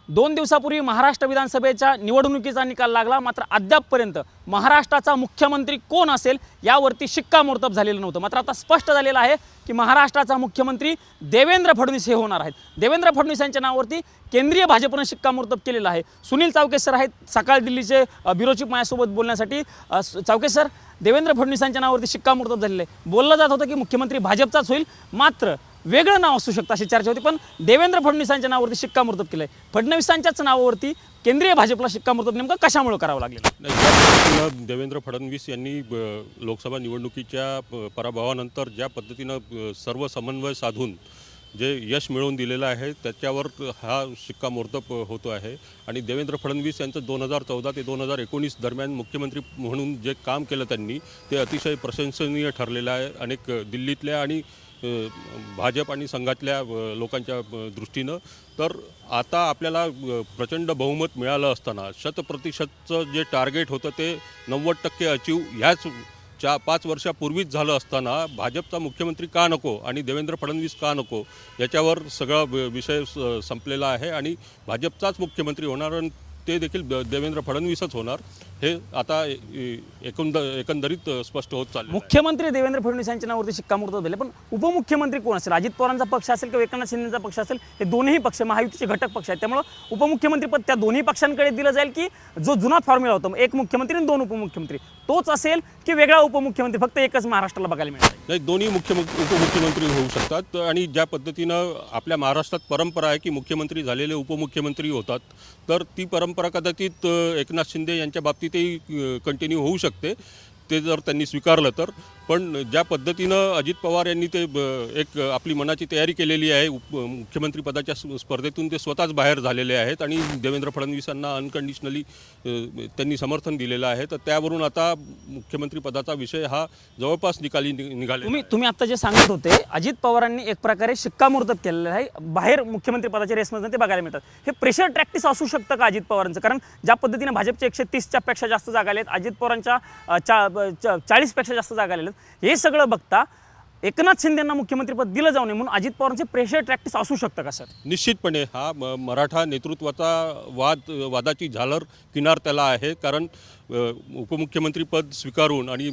2 दिवसापूर्वी महाराष्ट्र विधानसभेच्या निवडणुकीचा निकाल लागला, मात्र अद्यापपर्यंत महाराष्ट्राचा मुख्यमंत्री कोण असेल यावरती शिक्कामोर्तब झालेलं नव्हतं। मात्र आता स्पष्ट झालेलं आहे की महाराष्ट्राचा मुख्यमंत्री देवेंद्र फडणवीस हे होणार आहेत। देवेंद्र फडणवीस यांच्या नावावरती केंद्रीय भाजपने शिक्कामोर्तब केलेलं आहे। सुनील चावके सर आहेत सकाळ दिल्लीचे ब्युरो चीफ माझ्यासोबत बोलण्यासाठी। चावके सर, देवेंद्र फडणवीस यांच्या नावावरती शिक्कामोर्तब झालेलं आहे। बोललं जात होतं की मुख्यमंत्री भाजपचाच होईल, मात्र वेगळं नाव असू शकतं अशी चर्चा होती, पण देवेंद्र फडणवीसांच्या नावावरती शिक्कामोर्तब केलं आहे। फडणवीसांच्याच नावावरती केंद्रीय भाजपला शिक्कामोर्तब नेमकं कशामुळे करावं लागलं? देवेंद्र फडणवीस यांनी लोकसभा निवडणुकीच्या पराभवानंतर ज्या पद्धतीनं सर्व समन्वय साधून जे यश मिळवून दिलेलं आहे त्याच्यावर हा शिक्कामोर्तब होतो आहे। आणि देवेंद्र फडणवीस यांचं 2014 ते 2019 दरम्यान मुख्यमंत्री म्हणून जे काम केलं त्यांनी ते अतिशय प्रशंसनीय ठरलेलं आहे अनेक दिल्लीतल्या आणि भाजप आणि संघातल्या लोकांच्या दृष्टीनं। तर आता आपल्याला प्रचंड बहुमत मिळालं असताना 100%चं जे टार्गेट होतं ते 90% अचीव ह्याच 5 वर्षापूर्वीच झालं असताना भाजपचा मुख्यमंत्री का नको आणि देवेंद्र फडणवीस का नको याच्यावर सगळा विषय संपलेला आहे आणि भाजपचाच मुख्यमंत्री होणार आणि ते देखील देवेंद्र फडणवीसच होणार हे आता एकंदरीत स्पष्ट होत चाललं। मुख्यमंत्री देवेंद्र फडणवीस यांच्या नावावरती शिक्कामोर्तब झाले, पण उपमुख्यमंत्री कोण असेल? अजित पवारांचा पक्ष असेल किंवा एकनाथ शिंदेचा पक्ष असेल, हे दोन्ही पक्ष महायुतीचे घटक पक्ष आहेत, त्यामुळे उपमुख्यमंत्रीपद त्या दोन्ही पक्षांकडे दिलं जाईल की जो जुना फॉर्म्युला होता एक मुख्यमंत्री आणि 2 उपमुख्यमंत्री तोच असेल की वेगळा उपमुख्यमंत्री फक्त एकच महाराष्ट्राला बघायला मिळेल? नाही, दोन्ही उपमुख्यमंत्री होऊ शकतात। आणि ज्या पद्धतीनं आपल्या महाराष्ट्रात परंपरा आहे की मुख्यमंत्री झालेले उपमुख्यमंत्री होतात, तर ती परंपरा कदाचित एकनाथ शिंदे यांच्या बाबतीतही कंटिन्यू होऊ शकते ते जर त्यांनी स्वीकारलं तर। पण ज्या पद्धतीनं अजित पवार यांनी ते एक आपली मनाची तयारी केलेली आहे मुख्यमंत्रीपदाच्या स्पर्धेतून ते स्वतःच बाहेर झालेले आहेत आणि देवेंद्र फडणवीसांना अनकंडिशनली त्यांनी समर्थन दिलेलं आहे, तर त्यावरून आता मुख्यमंत्रीपदाचा विषय हा जवळपास निकाली निघाले। तुम्ही आता जे सांगत होते अजित पवारांनी एक प्रकारे शिक्कामोर्तब केलेलं आहे, बाहेर मुख्यमंत्रीपदाच्या रेसमध्ये ते बघायला मिळतात। हे प्रेशर प्रॅक्टिस असू शकतं का अजित पवारांचं? कारण ज्या पद्धतीने भाजपचे 130च्या पेक्षा जास्त जागा आलेत, अजित पवारांच्या 40पेक्षा जास्त जागा आलेल्या, हे सगळं बघता एकनाथ शिंदेंना मुख्यमंत्रीपद दिलं जाऊ नये म्हणून अजित पवारांचे प्रेशर प्रॅक्टिस असू शकतं का सर? निश्चितपणे हा मराठा नेतृत्वाचा वादाची झालर किनार त्याला आहे। कारण उपमुख्यमंत्रीपद स्वीकारून आणि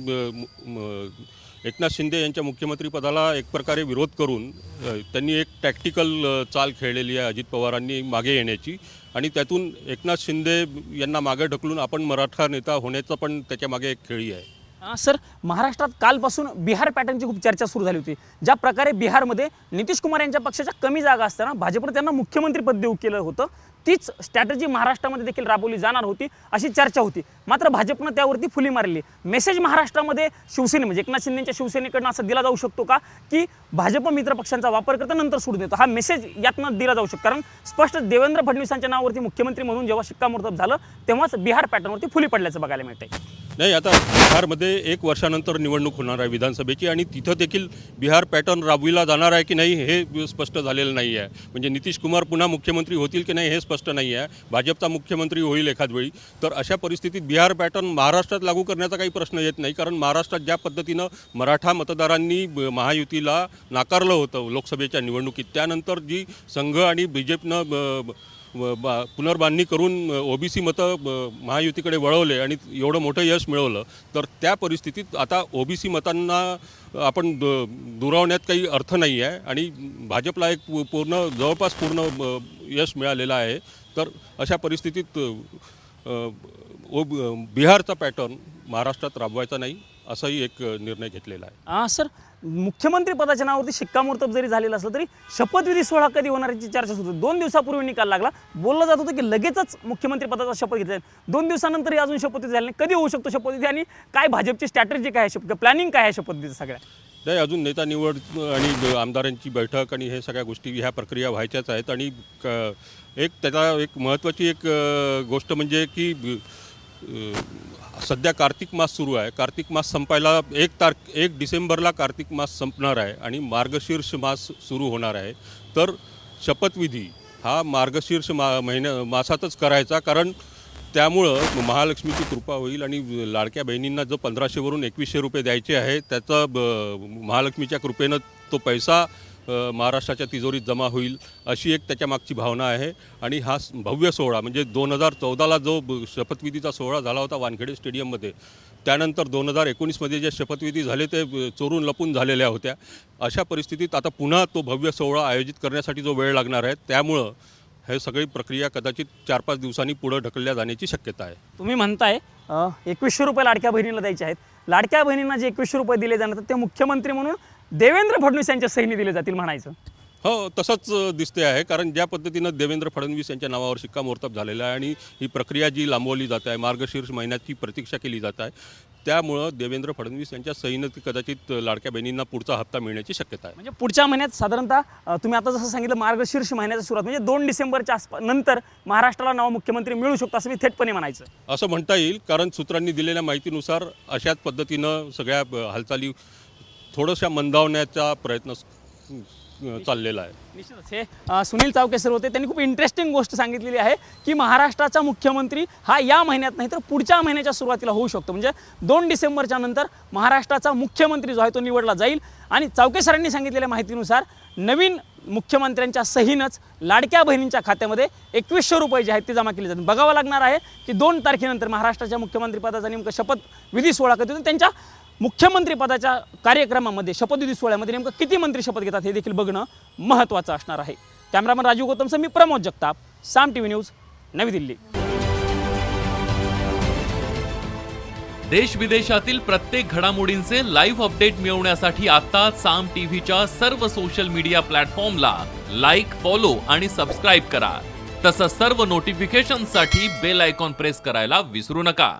एकनाथ शिंदे यांच्या मुख्यमंत्रीपदाला एक प्रकारे विरोध करून त्यांनी एक टॅक्टिकल चाल खेळलेली आहे अजित पवारांनी मागे येण्याची, आणि त्यातून एकनाथ शिंदे यांना मागे ढकलून आपण मराठा नेता होण्याचं पण त्याच्या मागे एक खेळी आहे। सर, महाराष्ट्रात कालपासून बिहार पॅटर्नची खूप चर्चा सुरू झाली होती। ज्या प्रकारे बिहारमध्ये नितीश कुमार यांच्या पक्षाच्या कमी जागा असताना भाजपने त्यांना मुख्यमंत्रीपद देऊ केलं होतं, तीच स्ट्रॅटेजी महाराष्ट्रामध्ये देखील राबवली जाणार होती अशी चर्चा होती। मात्र भाजपनं त्यावरती फुली मारली। मेसेज महाराष्ट्रामध्ये शिवसेने म्हणजे एकनाथ शिंदेच्या शिवसेनेकडनं असं दिला जाऊ शकतो का की भाजप मित्र पक्षांचा वापर करता नंतर सोडून देतो? हा मेसेज यातनं दिला जाऊ शकतो, कारण स्पष्ट देवेंद्र फडणवीसांच्या नावावरती मुख्यमंत्री म्हणून जेव्हा शिक्कामोर्तब झालं तेव्हाच बिहार पॅटर्नवरती फुली पडल्याचं बघायला मिळतंय। नाही, आता बिहारमध्ये 1 वर्षानंतर निवडणूक होणार आहे विधानसभेची आणि तिथं देखील बिहार पॅटर्न राबविला जाणार आहे की नाही हे स्पष्ट झालेलं नाही आहे। म्हणजे नितीश कुमार पुन्हा मुख्यमंत्री होतील की नाही हे स्पष्ट नाही आहे। भाजपचा मुख्यमंत्री होईल एखाद वेळी, तर अशा परिस्थितीत बिहार पॅटर्न महाराष्ट्रात लागू करण्याचा काही प्रश्न येत नाही। कारण महाराष्ट्रात ज्या पद्धतीनं मराठा मतदारांनी महायुतीला नाकारलं होतं लोकसभेच्या निवडणुकीत, त्यानंतर जी संघ आणि BJPनं पुनर्बांधणी करून OBC मतं महायुतीकडे वळवले आणि एवढं मोठं यश मिळवलं, तर त्या परिस्थितीत आता OBC मतांना आपण दुरावण्यात काही अर्थ नाही आहे आणि भाजपला एक जवळपास पूर्ण यश मिळालेलं आहे। तर अशा परिस्थितीत बिहारचा पॅटर्न महाराष्ट्रात राबवायचा नाही असाही एक निर्णय घेतलेला आहे। सर, मुख्यमंत्री पदाच्या नावावरती शिक्कामोर्तब जरी झालेलं असलं तरी शपथविधी सोहळा कधी होणार याची चर्चा सुरू होती। 2 दिवसापूर्वी निकाल लागला, बोललं जात होतं की लगेचच मुख्यमंत्री पदाचा शपथ घेतला जाईल। 2 दिवसानंतरही अजून शपथविधी झाली नाही, कधी होऊ शकतो शपथविधी आणि काय भाजपची स्ट्रॅटेजी काय आहे, प्लॅनिंग काय आहे शपथविधी सगळ्या? नाही, अजून नेता निवड आणि आमदारांची बैठक आणि हे सगळ्या गोष्टी ह्या प्रक्रिया व्हायच्याच आहेत। आणि त्याचा एक महत्त्वाची एक गोष्ट म्हणजे की सध्या कार्तिक मास सुरू आहे। कार्तिक मास संपायला 1 डिसेंबरला कार्तिक मास संपणार आहे आणि मार्गशीर्ष मास सुरू होणार आहे। तर शपथविधी हा मार्गशीर्ष मासातच करायचा, कारण त्यामुळं महालक्ष्मीची कृपा होईल आणि लाडक्या बहिणींना जो 1500 वरून 2100 रुपये द्यायचे आहे त्याचा महालक्ष्मीच्या कृपेनं तो पैसा महाराष्ट्राच्या तिजोरीत जमा होईल अशी एक त्याच्या मागची भावना आहे. आणि हा भव्य सोहळा म्हणजे 2014ला जो शपथविधीचा सोहळा झाला होता वानखेडे स्टेडियममध्ये, त्यानंतर 2019मध्ये जे शपथविधी झाले ते चोरून लपून झालेल्या होत्या. अशा परिस्थितीत आता पुन्हा तो भव्य सोहळा आयोजित करण्यासाठी जो वेळ लागणार आहे, त्यामुळं हे सगळी प्रक्रिया कदाचित 4-5 दिवसांनी पुढे ढकलल्या जाण्याची शक्यता आहे. तुम्ही म्हणताय 2100 रुपये लाडक्या बहिणीला द्यायचे आहेत. लाडक्या बहिणींना जे 2100 रुपये दिले जाणार ते मुख्यमंत्री म्हणून देवेंद्र फडणवीस यांच्या सहीने दिले जातील म्हणायचं. हो, तसंच दिसते आहे. कारण ज्या पद्धतीनं देवेंद्र फडणवीस यांच्या नावावर शिक्कामोर्तब झालेलं आहे आणि ही प्रक्रिया जी लांबवली जात आहे, मार्गशीर्ष महिन्याची प्रतीक्षा केली जात आहे, त्यामुळं देवेंद्र फडणवीस यांच्या सहीनं कदाचित लाडक्या बहिणींना पुढचा हप्ता मिळण्याची शक्यता आहे. म्हणजे पुढच्या महिन्यात साधारणतः तुम्ही आता जसं सांगितलं मार्गशीर्ष महिन्याची सुरुवात म्हणजे 2 डिसेंबरच्या नंतर महाराष्ट्राला नवा मुख्यमंत्री मिळू शकतो असं मी थेटपणे म्हणायचं. असं म्हणता येईल. कारण सूत्रांनी दिलेल्या माहितीनुसार अशाच पद्धतीनं सगळ्या हालचाली थोड्याशा मंदावण्याचा प्रयत्न चाललेला आहे. निश्चितच हे सुनील चावके सर होते. त्यांनी खूप इंटरेस्टिंग गोष्ट सांगितलेली आहे की महाराष्ट्राचा मुख्यमंत्री हा या महिन्यात नाही तर पुढच्या महिन्याच्या सुरुवातीला होऊ शकतो. म्हणजे 2 डिसेंबरच्या नंतर महाराष्ट्राचा मुख्यमंत्री जो आहे तो निवडला जाईल. आणि चावके सरांनी सांगितलेल्या माहितीनुसार नवीन मुख्यमंत्र्यांच्या सहीनंच लाडक्या बहिणींच्या खात्यामध्ये 2100 रुपये जे आहेत ते जमा केले जातात. बघावं लागणार आहे की 2 तारखेनंतर महाराष्ट्राच्या मुख्यमंत्रीपदाचा नेमकं शपथविधी सोहळा कधी होतो, त्यांच्या मुख्यमंत्रीपदाच्या कार्यक्रमामध्ये शपथविधी सोहळ्यामध्ये नेमकं किती मंत्री शपथ घेतात हे देखील बघणं महत्त्वाचं असणार आहे. कॅमेरामन राजीव गौतमसह मी प्रमोद जगताप, साम टीव्ही न्यूज, नवी दिल्ली. देश विदेशातील प्रत्येक घडामोडींचे लाईव्ह अपडेट मिळवण्यासाठी आता साम टीव्हीच्या सर्व सोशल मीडिया प्लॅटफॉर्मला लाईक, फॉलो आणि सबस्क्राईब करा. तसंच सर्व नोटिफिकेशनसाठी बेल आयकॉन प्रेस करायला विसरू नका.